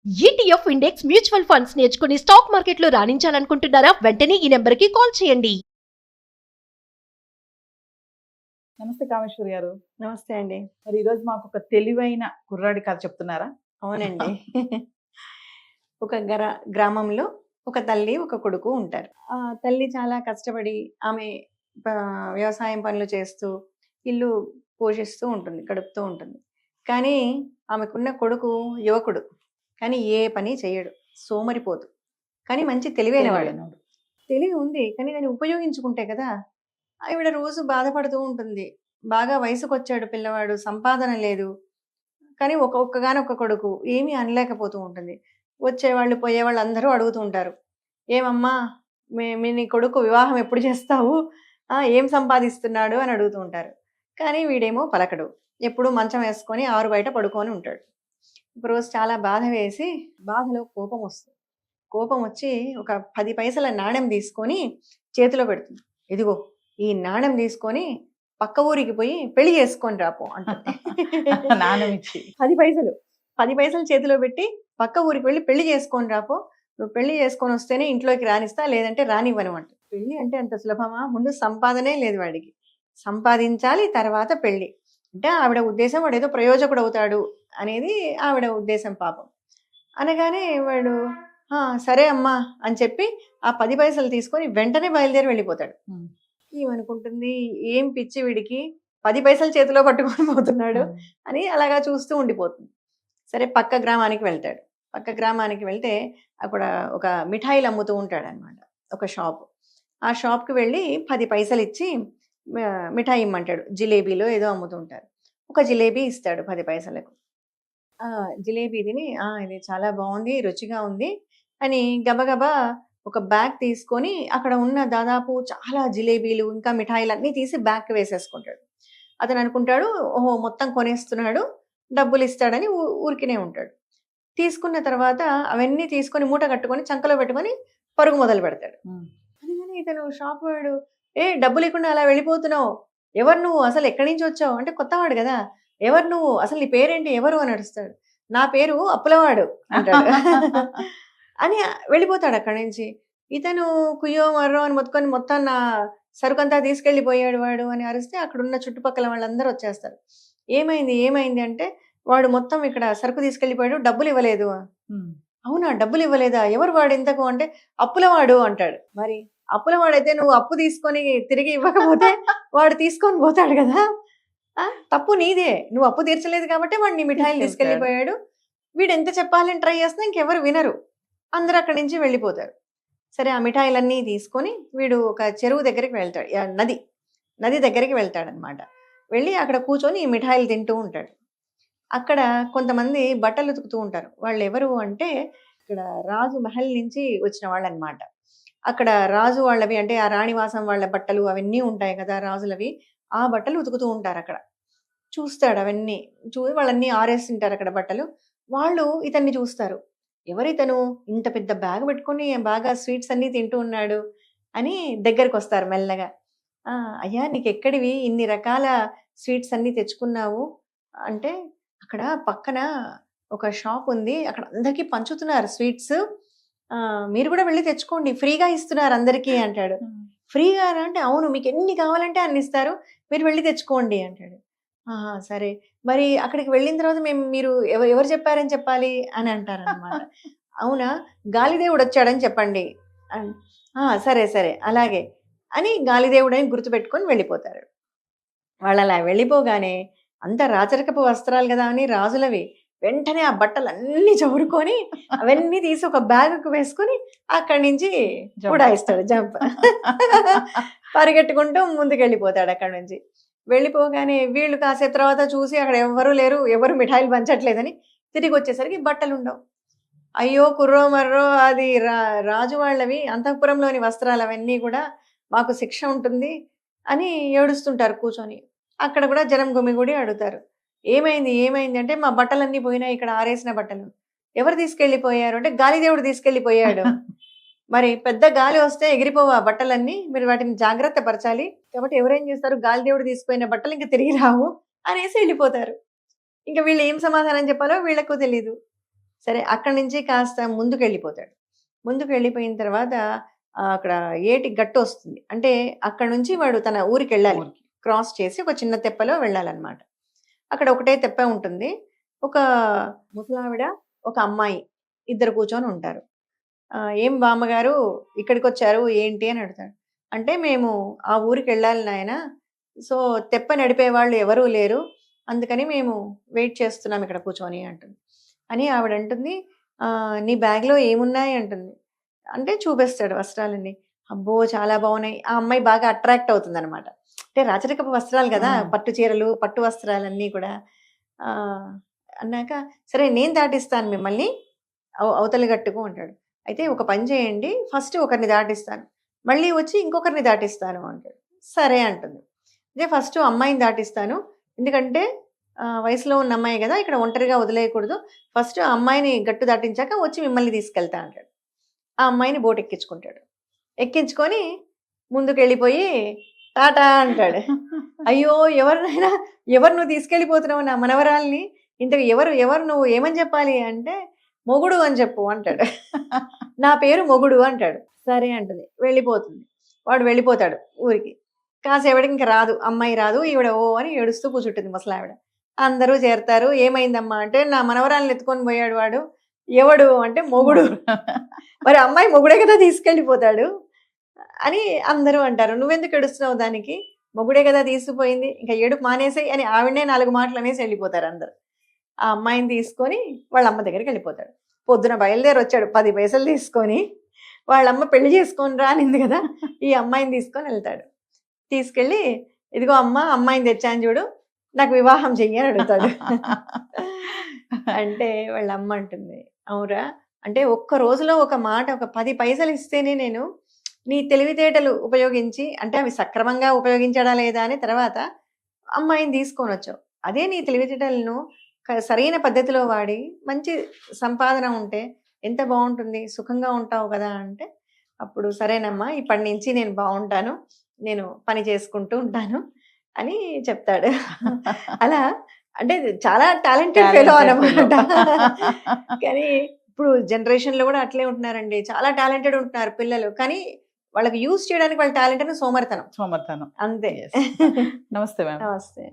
ETF index mutual funds నేర్చుకుని stock మార్కెట్లో రాణించాలనుకుంటున్నారా? వెంటనే ఈ నెంబర్కి కాల్ చేయండి. నమస్తే కామేశ్వరి గారు. నమస్తే అండి. మరి ఈరోజు మాకు ఒక తెలివైన కుర్రాడి కథ చెప్తున్నారా? అవునండి. ఒక గ్రామంలో ఒక తల్లి, ఒక కొడుకు ఉంటారు. ఆ తల్లి చాలా కష్టపడి ఆమె వ్యవసాయం పనులు చేస్తూ ఇల్లు పోషిస్తూ ఉంటుంది, గడుపుతూ ఉంటుంది. కానీ ఆమెకున్న కొడుకు యువకుడు. కానీ ఏ పని చేయడు, సోమరిపోతు. కానీ మంచి తెలివైన వాడు. తెలివి ఉంది, కానీ దాన్ని ఉపయోగించుకుంటే కదా. ఆవిడ రోజు బాధపడుతూ ఉంటుంది. బాగా వయసుకొచ్చాడు పిల్లవాడు, సంపాదన లేదు. కానీ ఒక్కగానొక్క కొడుకు, ఏమీ అనలేకపోతూ ఉంటుంది. వచ్చేవాళ్ళు పోయేవాళ్ళు అందరూ అడుగుతూ ఉంటారు, ఏమమ్మా మీ నీ కొడుకు వివాహం ఎప్పుడు చేస్తావు, ఏం సంపాదిస్తున్నాడు అని అడుగుతూ ఉంటారు. కానీ వీడేమో పలకడు, ఎప్పుడు మంచం వేసుకొని ఆరు బయట పడుకొని ఉంటాడు. ఒకరోజు చాలా బాధ వేసి, బాధలో కోపం వస్తుంది. కోపం వచ్చి ఒక 10 పైసల నాణెం తీసుకొని చేతిలో పెడుతుంది. ఇదిగో ఈ నాణెం తీసుకొని పక్క ఊరికి పోయి పెళ్లి చేసుకొని రాపో అంటుంది. నాణెం ఇచ్చి 10 పైసలు చేతిలో పెట్టి పక్క ఊరికి వెళ్ళి పెళ్లి చేసుకొని రాపో, నువ్వు పెళ్లి చేసుకొని వస్తేనే ఇంట్లోకి రానిస్తా, లేదంటే రానివ్వను అంట. పెళ్లి అంటే అంత సులభమా? ముందు సంపాదనే లేదు వాడికి, సంపాదించాలి తర్వాత పెళ్లి. అంటే ఆవిడ ఉద్దేశం వాడు ఏదో ప్రయోజకుడు అవుతాడు అనేది ఆవిడ ఉద్దేశం. పాపం అనగానే వాడు సరే అమ్మా అని చెప్పి ఆ 10 పైసలు తీసుకొని వెంటనే బయలుదేరి వెళ్ళిపోతాడు. ఏమనుకుంటుంది, ఏం పిచ్చి వీడికి, 10 పైసలు చేతిలో పట్టుకొని పోతున్నాడు అని అలాగా చూస్తూ ఉండిపోతుంది. సరే పక్క గ్రామానికి వెళ్తాడు. పక్క గ్రామానికి వెళ్తే అక్కడ ఒక మిఠాయిలు అమ్ముతూ ఉంటాడు అనమాట, ఒక షాప్. ఆ షాప్కి వెళ్ళి 10 పైసలు ఇచ్చి మిఠాయి ఇమ్మంటాడు. జిలేబీలో ఏదో అమ్ముతూ ఉంటారు. ఒక జిలేబీ ఇస్తాడు 10 పైసలకు. జిలేబీ తిని ఇది చాలా బాగుంది, రుచిగా ఉంది అని గబగబా ఒక బ్యాగ్ తీసుకొని అక్కడ ఉన్న దాదాపు చాలా జిలేబీలు ఇంకా మిఠాయిలు అన్నీ తీసి బ్యాగ్కి వేసేసుకుంటాడు. అతను అనుకుంటాడు, ఓహో మొత్తం కొనేస్తున్నాడు, డబ్బులు ఇస్తాడని ఊరికినే ఉంటాడు. తీసుకున్న తర్వాత అవన్నీ తీసుకొని మూట కట్టుకొని చంకలో పెట్టుకొని పరుగు మొదలు పెడతాడు. అందుకని ఇతను షాప్ వాడు, డబ్బులు ఇవ్వకుండా అలా వెళ్ళిపోతున్నావు, ఎవరు నువ్వు, అసలు ఎక్కడి నుంచి వచ్చావు అంటే, కొత్తవాడు కదా, ఎవరు నువ్వు, అసలు నీ పేరేంటి, ఎవరు అని అడుస్తాడు. నా పేరు అప్పులవాడు అంటాడు. అని వెళ్ళిపోతాడు అక్కడి నుంచి. ఇతను కుయ్యో మర్రో అని మొత్తం నా సరుకంతా తీసుకెళ్ళిపోయాడు వాడు అని అరిస్తే అక్కడున్న చుట్టుపక్కల వాళ్ళందరూ వచ్చేస్తారు. ఏమైంది అంటే, వాడు మొత్తం ఇక్కడ సరుకు తీసుకెళ్ళిపోయాడు, డబ్బులు ఇవ్వలేదు. అవునా, డబ్బులు ఇవ్వలేదా, ఎవరు వాడు ఇంతకు అంటే, అప్పులవాడు అంటాడు. మరి అప్పులవాడైతే నువ్వు అప్పు తీసుకొని తిరిగి ఇవ్వకపోతే వాడు తీసుకొని పోతాడు కదా, తప్పు నీదే, నువ్వు అప్పు తీర్చలేదు కాబట్టి వాడు నీ మిఠాయిలు తీసుకెళ్ళిపోయాడు. వీడు ఎంత చెప్పాలని ట్రై చేస్తున్నా ఇంకెవరు వినరు, అందరూ అక్కడి నుంచి వెళ్ళిపోతారు. సరే ఆ మిఠాయిలన్నీ తీసుకొని వీడు ఒక చెరువు దగ్గరికి వెళ్తాడు, నది దగ్గరికి వెళ్తాడనమాట. వెళ్ళి అక్కడ కూర్చొని ఈ మిఠాయిలు తింటూ ఉంటాడు. అక్కడ కొంతమంది బట్టలు ఉతుకుతూ ఉంటారు. వాళ్ళు ఎవరు అంటే, ఇక్కడ రాజు మహల్ నుంచి వచ్చిన వాళ్ళు అనమాట. అక్కడ రాజు వాళ్ళవి అంటే ఆ రాణివాసం వాళ్ళ బట్టలు అవన్నీ ఉంటాయి కదా రాజులవి, ఆ బట్టలు ఉతుకుతూ ఉంటారు అక్కడ. చూస్తాడు అవన్నీ, చూసి వాళ్ళన్నీ ఆరేస్తుంటారు అక్కడ బట్టలు. వాళ్ళు ఇతన్ని చూస్తారు, ఎవరితను ఇంత పెద్ద బ్యాగ్ పెట్టుకొని బాగా స్వీట్స్ అన్నీ తింటూ ఉన్నాడు అని దగ్గరికి వస్తారు మెల్లగా. అయ్యా నీకు ఎక్కడివి ఇన్ని రకాల స్వీట్స్ అన్నీ తెచ్చుకున్నావు అంటే, అక్కడ పక్కన ఒక షాప్ ఉంది, అక్కడ అందరికీ పంచుతున్నారు స్వీట్స్, మీరు కూడా వెళ్ళి తెచ్చుకోండి, ఫ్రీగా ఇస్తున్నారు అందరికీ అంటాడు. ఫ్రీగా అంటే, అవును మీకు ఎన్ని కావాలంటే అన్ని ఇస్తారు, మీరు వెళ్ళి తెచ్చుకోండి అంటాడు. సరే, మరి అక్కడికి వెళ్ళిన తర్వాత మీరు ఎవరు చెప్పారని చెప్పాలి అని అంటారు అనమాట. అవునా, గాలిదేవుడు వచ్చాడని చెప్పండి. సరే సరే అలాగే అని గాలిదేవుడు అని గుర్తుపెట్టుకొని వెళ్ళిపోతారు. వాళ్ళు అలా వెళ్ళిపోగానే అంత రాచరికపు వస్త్రాలు కదా అని రాజులవి, వెంటనే ఆ బట్టలు అన్నీ చదురుకొని అవన్నీ తీసి ఒక బ్యాగ్కు వేసుకొని అక్కడి నుంచి ఉడాయిస్తాడు, జంప్ పరిగెట్టుకుంటూ ముందుకు వెళ్ళిపోతాడు. అక్కడి నుంచి వెళ్ళిపోగానే వీళ్ళు కాసేపు తర్వాత చూసి అక్కడ ఎవరు లేరు, ఎవరు మిఠాయిలు పంచట్లేదని తిరిగి వచ్చేసరికి బట్టలు ఉండవు. అయ్యో కుర్రో మర్రో, అది రాజు వాళ్ళవి అంతఃపురంలోని వస్త్రాలు అవన్నీ కూడా, మాకు శిక్ష ఉంటుంది అని ఏడుస్తుంటారు కూర్చొని. అక్కడ కూడా జనం గుమిగూడి అడుగుతారు, ఏమైంది అంటే, మా బట్టలన్నీ పోయినాయి, ఇక్కడ ఆరేసిన బట్టలు. ఎవరు తీసుకెళ్ళిపోయారు అంటే, గాలిదేవుడు తీసుకెళ్ళిపోయాడు. మరి పెద్ద గాలి వస్తే ఎగిరిపోవా బట్టలన్నీ, మీరు వాటిని జాగ్రత్త పరచాలి, కాబట్టి ఎవరేం చేస్తారు, గాలిదేవుడు తీసుకుపోయిన బట్టలు ఇంకా తిరిగి రావు అనేసి వెళ్ళిపోతారు. ఇంకా వీళ్ళు ఏం సమాధానం చెప్పాలో వీళ్ళకు తెలీదు. సరే అక్కడి నుంచి కాస్త ముందుకు వెళ్ళిపోతాడు. ముందుకు వెళ్ళిపోయిన తర్వాత అక్కడ ఏటి గట్టు వస్తుంది. అంటే అక్కడ నుంచి వాడు తన ఊరికి వెళ్ళాలి. ఊరికి. క్రాస్ చేసి ఒక చిన్న తెప్పలో వెళ్ళాలన్నమాట. అక్కడ ఒకటే తెప్ప ఉంటుంది. ఒక ముసలావిడ, ఒక అమ్మాయి ఇద్దరు కూర్చొని ఉంటారు. ఏం బామ్మగారు ఇక్కడికి వచ్చారు ఏంటి అని అడుగుతాడు. అంటే మేము ఆ ఊరికి వెళ్ళాలి నాయన, సో తెప్ప నడిపే వాళ్ళు ఎవరూ లేరు, అందుకని మేము వెయిట్ చేస్తున్నాం ఇక్కడ కూర్చొని అంటుంది. అని ఆవిడ అంటుంది, నీ బ్యాగ్లో ఏమున్నాయి అంటుంది. అంటే చూపిస్తాడు వస్త్రాలన్నీ. అబ్బో చాలా బాగున్నాయి. ఆ అమ్మాయి బాగా అట్రాక్ట్ అవుతుంది అనమాట. అంటే రాచరికపు వస్త్రాలు కదా, పట్టు చీరలు, పట్టు వస్త్రాలన్నీ కూడా. అన్నాక సరే నేను దాటిస్తాను మిమ్మల్ని అవతలి గట్టుకు అంటాడు. అయితే ఒక పని చేయండి, ఫస్ట్ ఒకరిని దాటిస్తాను, మళ్ళీ వచ్చి ఇంకొకరిని దాటిస్తాను అంటాడు. సరే అంటుంది. అదే ఫస్ట్ అమ్మాయిని దాటిస్తాను, ఎందుకంటే వయసులో ఉన్న అమ్మాయి కదా, ఇక్కడ ఒంటరిగా వదిలేయకూడదు, ఫస్ట్ ఆ అమ్మాయిని గట్టు దాటించాక వచ్చి మిమ్మల్ని తీసుకెళ్తా అంటాడు. ఆ అమ్మాయిని బోట్ ఎక్కించుకుంటాడు. ఎక్కించుకొని ముందుకు వెళ్ళిపోయి టాటా అంటాడు. అయ్యో ఎవరినైనా, ఎవరు నువ్వు తీసుకెళ్ళిపోతున్నావు నా మనవరాల్ని, ఇంతకు ఎవరు నువ్వు ఏమని చెప్పాలి అంటే మొగుడు అని చెప్పు అంటాడు. నా పేరు మొగుడు అంటాడు. సరే అంటుంది. వెళ్ళిపోతుంది. వాడు వెళ్ళిపోతాడు ఊరికి. కాసేపటికి ఇంకా రాదు, అమ్మాయి రాదు, ఈవిడ ఓ అని ఏడుస్తూ కూర్చుంటుంది ముసలావిడ. అందరూ చేరతారు. ఏమైందమ్మా అంటే నా మనవరాలను ఎత్తుకొని పోయాడు వాడు. ఎవడు అంటే మొగుడు. మరి అమ్మాయి మొగుడే కదా తీసుకెళ్ళిపోతాడు అని అందరూ అంటారు. నువ్వెందుకు ఏడుస్తున్నావు దానికి, మొగుడే కదా తీసుకుపోయింది, ఇంకా ఏడుపు మానేసాయి అని ఆవిడనే 4 మాటలు అనేసి వెళ్ళిపోతారు అందరు. ఆ అమ్మాయిని తీసుకొని వాళ్ళ అమ్మ దగ్గరికి వెళ్ళిపోతాడు. పొద్దున బయలుదేరి వచ్చాడు 10 పైసలు తీసుకొని. వాళ్ళమ్మ పెళ్లి చేసుకొని రానింది కదా, ఈ అమ్మాయిని తీసుకొని వెళ్తాడు. తీసుకెళ్ళి ఇదిగో అమ్మ, అమ్మాయిని తెచ్చాను చూడు, నాకు వివాహం చెయ్యి అని అడుగుతాడు. అంటే వాళ్ళ అమ్మ అంటుంది, అవురా, అంటే ఒక్క రోజులో ఒక మాట, ఒక 10 పైసలు ఇస్తేనే నేను నీ తెలివితేటలు ఉపయోగించి, అంటే అవి సక్రమంగా ఉపయోగించడా లేదా అని తర్వాత అమ్మాయిని తీసుకొని వచ్చావు. అదే నీ తెలివితేటలను సరైన పద్ధతిలో వాడి మంచి సంపాదన ఉంటే ఎంత బాగుంటుంది, సుఖంగా ఉంటావు కదా అంటే అప్పుడు సరేనమ్మా, ఇప్పటి నుంచి నేను బాగుంటాను, నేను పని చేసుకుంటూ ఉంటాను అని చెప్తాడు. అలా అంటే చాలా టాలెంటెడ్ ఫెలో అన్నమాట. కానీ ఇప్పుడు జనరేషన్లో కూడా అట్లే ఉంటున్నారండి, చాలా టాలెంటెడ్ ఉంటున్నారు పిల్లలు, కానీ వాళ్ళకి యూజ్ చేయడానికి వాళ్ళ టాలెంట్ అని సోమర్తనం సోమర్తనం. అంతే. నమస్తే మేడం. నమస్తే.